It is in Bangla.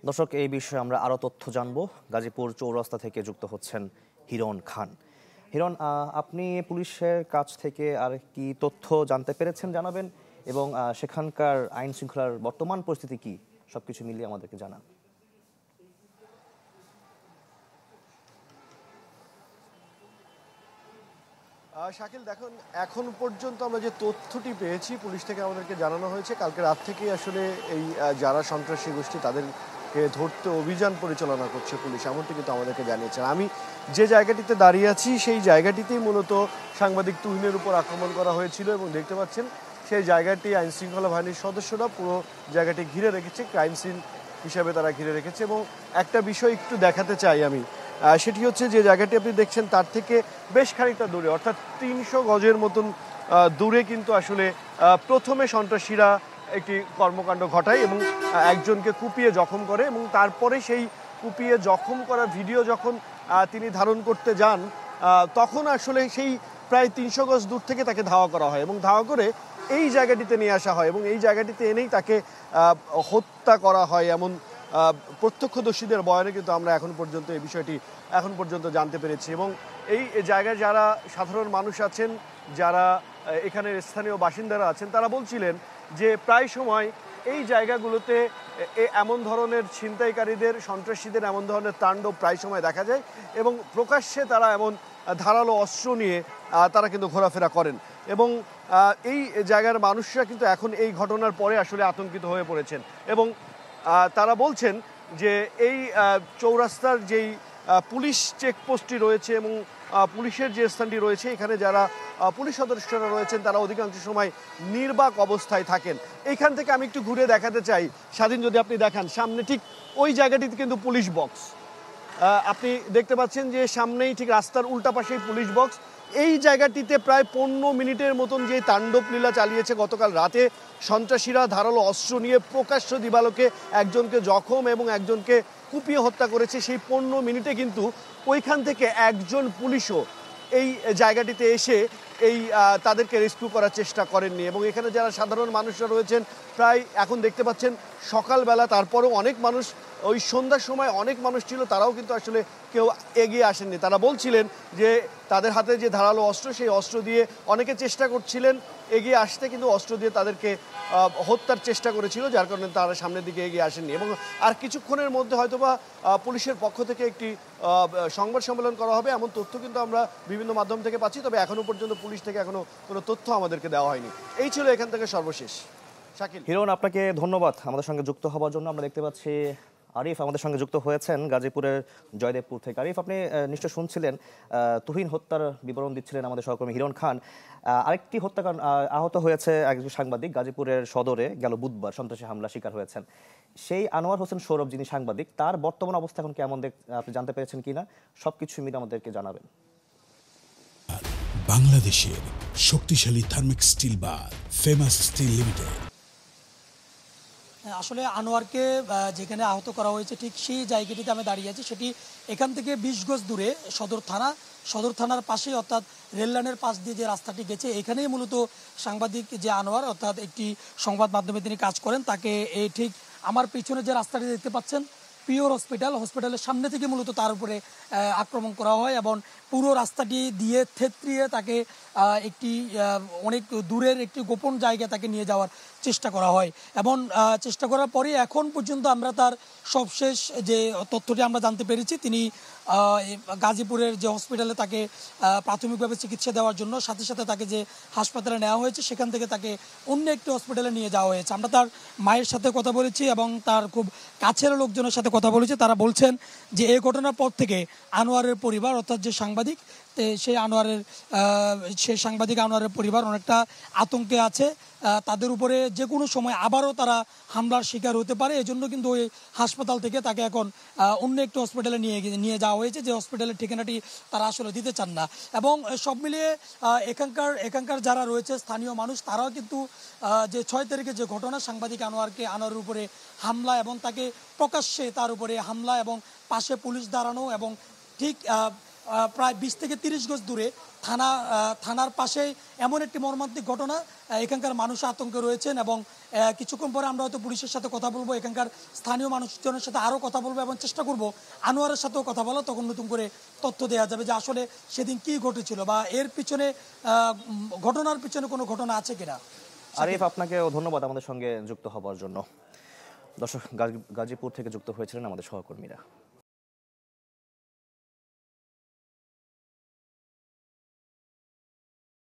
দর্শক, এই বিষয়ে আমরা আরও তথ্য জানব। গাজীপুর চৌরাস্তা থেকে যুক্ত হচ্ছেন হিরণ খান। হিরণ, আপনি পুলিশের কাছ থেকে আর কি তথ্য জানতে পেরেছেন জানাবেন, এবং সেখানকার আইন শৃঙ্খলার বর্তমান পরিস্থিতি কি, সবকিছু মিলিয়ে আমাদেরকে জানান। শাকিল, দেখুন, এখন পর্যন্ত আমরা যে তথ্যটি পেয়েছি পুলিশ থেকে আমাদেরকে জানানো হয়েছে, কালকে রাত থেকেই আসলে এই যারা সন্ত্রাসী গোষ্ঠী তাদেরকে ধরতে অভিযান পরিচালনা করছে পুলিশ, এমনটি কিন্তু আমাদেরকে জানিয়েছেন। আমি যে জায়গাটিতে দাঁড়িয়ে আছি সেই জায়গাটিতেই মূলত সাংবাদিক তুহিনের উপর আক্রমণ করা হয়েছিল, এবং দেখতে পাচ্ছেন সেই জায়গাটি আইন শৃঙ্খলা বাহিনীর সদস্যরা পুরো জায়গাটি ঘিরে রেখেছে, ক্রাইম সিন হিসাবে তারা ঘিরে রেখেছে। এবং একটা বিষয় একটু দেখাতে চাই আমি, সেটি হচ্ছে যে জায়গাটি আপনি দেখছেন তার থেকে বেশ খানিকটা দূরে, অর্থাৎ ৩০০ গজের মতন দূরে কিন্তু আসলে প্রথমে সন্ত্রাসীরা একটি কর্মকাণ্ড ঘটায় এবং একজনকে কুপিয়ে জখম করে, এবং তারপরে সেই কুপিয়ে জখম করা ভিডিও যখন তিনি ধারণ করতে যান তখন আসলে সেই প্রায় ৩০০ গজ দূর থেকে তাকে ধাওয়া করা হয় এবং ধাওয়া করে এই জায়গাটিতে নিয়ে আসা হয়, এবং এই জায়গাটিতে এনেই তাকে হত্যা করা হয়। এমন প্রত্যক্ষদর্শীদের বয়ানে কিন্তু আমরা এখন পর্যন্ত এই বিষয়টি এখন পর্যন্ত জানতে পেরেছি। এবং এই জায়গায় যারা সাধারণ মানুষ আছেন, যারা এখানের স্থানীয় বাসিন্দারা আছেন, তারা বলছিলেন যে প্রায় সময় এই জায়গাগুলোতে এমন ধরনের ছিনতাইকারীদের, সন্ত্রাসীদের এমন ধরনের তাণ্ডব প্রায় সময় দেখা যায়, এবং প্রকাশ্যে তারা এমন ধারালো অস্ত্র নিয়ে তারা কিন্তু ঘোরাফেরা করেন। এবং এই জায়গার মানুষরা কিন্তু এখন এই ঘটনার পরে আসলে আতঙ্কিত হয়ে পড়েছেন, এবং তারা বলছেন যে এই চৌরাস্তার যেই পুলিশ চেকপোস্টটি রয়েছে এবং পুলিশের যে স্থানটি রয়েছে, এখানে যারা পুলিশ সদস্যরা রয়েছেন তারা অধিকাংশ সময় নির্বাক অবস্থায় থাকেন। এইখান থেকে আমি একটু ঘুরে দেখাতে চাই স্বাধীন, যদি আপনি দেখান সামনে ঠিক ওই জায়গাটিতে কিন্তু পুলিশ বক্স আপনি দেখতে পাচ্ছেন, যে সামনেই ঠিক রাস্তার উল্টা পাশেই পুলিশ বক্স। এই জায়গাটিতে প্রায় 15 মিনিটের মতন যে তাণ্ডব লীলা চালিয়েছে গতকাল রাতে সন্ত্রাসীরা, ধারালো অস্ত্র নিয়ে প্রকাশ্য দিবালোকে একজনকে জখম এবং একজনকে কুপিয়ে হত্যা করেছে। সেই 15 মিনিটে কিন্তু ওইখান থেকে একজন পুলিশও এই জায়গাটিতে এসে এই তাদেরকে রেস্কিউ করার চেষ্টা করেননি। এবং এখানে যারা সাধারণ মানুষরা রয়েছেন, প্রায় এখন দেখতে পাচ্ছেন সকালবেলা, তারপরেও অনেক মানুষ, ওই সন্ধ্যার সময় অনেক মানুষ ছিল, তারাও কিন্তু আসলে কেউ এগিয়ে আসেননি। তারা বলছিলেন যে তাদের হাতে যে ধারালো অস্ত্র, সেই অস্ত্র দিয়ে অনেকে চেষ্টা করছিলেন এগিয়ে আসতে, কিন্তু অস্ত্র দিয়ে তাদেরকে হত্যার চেষ্টা করেছিল, যার কারণে তারা সামনের দিকে এগিয়ে আসেননি। এবং আর কিছুক্ষণের মধ্যে হয়তোবা পুলিশের পক্ষ থেকে একটি সংবাদ সম্মেলন করা হবে, এমন তথ্য কিন্তু আমরা বিভিন্ন মাধ্যম থেকে পাচ্ছি, তবে এখনো পর্যন্ত পুলিশ থেকে এখনো কোনো তথ্য আমাদেরকে দেওয়া হয়নি। এই ছিল এখান থেকে সর্বশেষ। শাকিল। হিরণ, আপনাকে ধন্যবাদ আমাদের সঙ্গে যুক্ত হওয়ার জন্য। আমরা দেখতে পাচ্ছি আরিফ আমাদের সঙ্গে যুক্ত হয়েছেন গাজীপুরের জয়দেবপুর থেকে। আরিফ, আপনি নিশ্চয় শুনছিলেন তুহিন হত্যার বিবরণ দিচ্ছিলেন আমাদের সহকর্মী হিরণ খান। আরেকটি হত্যাকাণ্ড, আহত হয়েছে একজন সাংবাদিক, গাজীপুরের সদরে গেল বুধবার সন্ত্রাসী হামলা শিকার হয়েছেন সেই আনোয়ার হোসেন সৌরভ, যিনি সাংবাদিক। তার বর্তমান অবস্থা এখন কেমন আপনি জানতে পেরেছেন কিনা, সবকিছু মিলে আমাদেরকে জানাবেন। বাংলাদেশের শক্তিশালী থার্মিক স্টিল বার ফেমাস স্টিল লিমিটেড। আসলে আনোয়ারকে যেখানে আহত করা হয়েছে ঠিক সেই জায়গাটিতে আমি দাঁড়িয়ে আছি, সেটি এখান থেকে 20 গজ দূরে সদর থানার পাশে, অর্থাৎ রেললাইনের পাশ দিয়ে যে রাস্তাটি গেছে, এখানেই মূলত সাংবাদিক যে আনোয়ার, অর্থাৎ একটি সংবাদ মাধ্যমে তিনি কাজ করেন, তাকে এই ঠিক আমার পিছনে যে রাস্তাটি দেখতে পাচ্ছেন পিওর হসপিটালের সামনে থেকে মূলত তার উপরে আক্রমণ করা হয়, এবং পুরো রাস্তাটি দিয়ে থেতরিয়ে তাকে একটি অনেক দূরের একটি গোপন জায়গায় তাকে নিয়ে যাওয়ার চেষ্টা করা হয়। এবং চেষ্টা করার পরে এখন পর্যন্ত আমরা তার সবশেষ যে তথ্যটি আমরা জানতে পেরেছি, তিনি গাজীপুরের যে হসপিটালে তাকে প্রাথমিকভাবে চিকিৎসা দেওয়ার জন্য সাথে সাথে তাকে যে হাসপাতালে নেওয়া হয়েছে, সেখান থেকে তাকে অন্য একটি হসপিটালে নিয়ে যাওয়া হয়েছে। আমরা তার মায়ের সাথে কথা বলেছি এবং তার খুব কাছের লোকজনের সাথে কথা বলেছি। তারা বলছেন যে এই ঘটনার পর থেকে আনোয়ারের পরিবার, অর্থাৎ যে সাংবাদিক, সেই সাংবাদিক আনোয়ারের পরিবার অনেকটা আতঙ্কে আছে। তাদের উপরে যে কোনো সময় আবারও তারা হামলার শিকার হতে পারে, এজন্য কিন্তু ওই হাসপাতাল থেকে তাকে এখন অন্য একটি হসপিটালে নিয়ে যাওয়া হয়েছে, যে হসপিটালের ঠিকানাটি তারা আসলে দিতে চান না। এবং সব মিলিয়ে এখানকার যারা রয়েছে স্থানীয় মানুষ, তারাও কিন্তু যে 6 তারিখে যে ঘটনা, সাংবাদিক আনোয়ারের উপরে হামলা এবং তাকে প্রকাশ্যে তার উপরে হামলা এবং পাশে পুলিশ দাঁড়ানো, এবং ঠিক প্রায় 20 থেকে 30 গজ দূরে থানার পাশেই এমন একটি মর্মান্তিক ঘটনা। এখানকার মানুষ আতঙ্কে রয়েছেন এবং কিছুক্ষণ পরে আমরা হয়তো পুলিশের সাথে কথা বলবো, এখানকার স্থানীয় মানুষজনের সাথে আরও কথা বলবো এবং চেষ্টা করব আনোয়ারের সাথেও কথা বলা, তখন নতুন করে তথ্য দেওয়া যাবে যে আসলে সেদিন কি ঘটেছিল বা এর পিছনে ঘটনার পিছনে কোনো ঘটনা আছে কিনা। আরিফ, আপনাকেও ধন্যবাদ আমাদের সঙ্গে যুক্ত হবার জন্য। দর্শক, গাজীপুর থেকে যুক্ত হয়েছিলেন আমাদের সহকর্মীরা।